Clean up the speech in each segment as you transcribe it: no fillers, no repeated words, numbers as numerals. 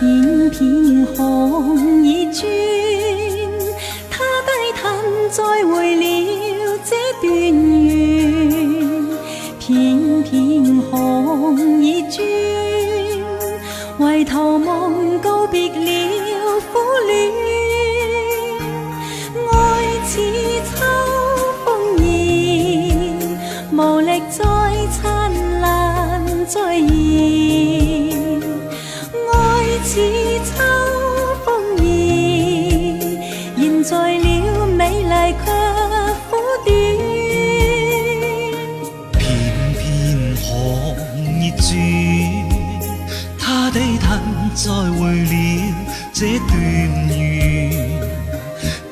偏偏看已轉，他低嘆再會了這段緣。偏偏看已轉，回頭望告別了苦戀。愛似秋風兒，無力再燦爛再現。愛似秋風兒，現在了美麗卻苦短。偏偏看已轉，他低嘆再會了這段緣。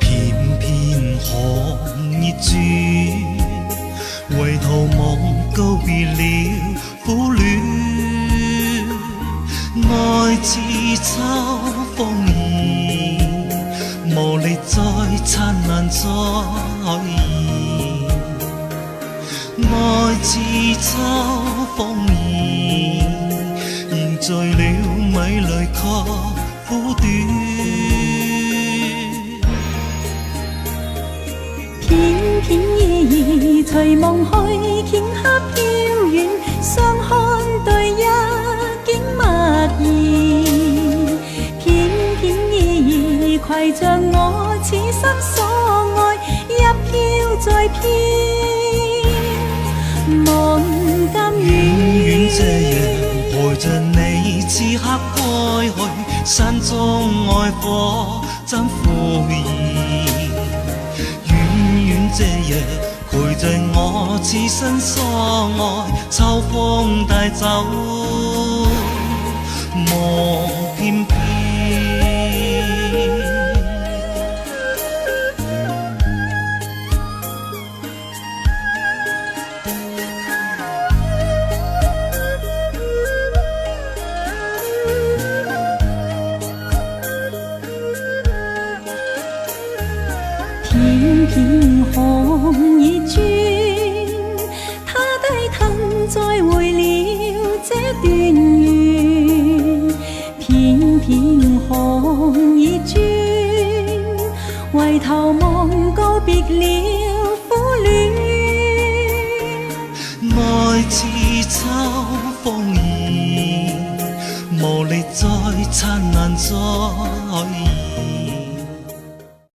偏偏看已轉，回頭望告別了苦戀。愛似秋風兒，無力再燦爛再現。愛似秋風兒，現在了美麗卻苦短。偏偏依依隨夢去，頃刻飄遠，相看對一景默然。偏偏依依攜着我此生所愛，一飄再飄。望今遠遠這夜陪着你，此刻歸去，山中愛火怎復燃？這夜陪着我此生所愛，秋風帶走夢翩翩。偏偏看已轉，他低嘆再會了這段緣。偏偏看已轉，回頭望告別了苦戀。愛似秋風兒，無力再燦爛再現。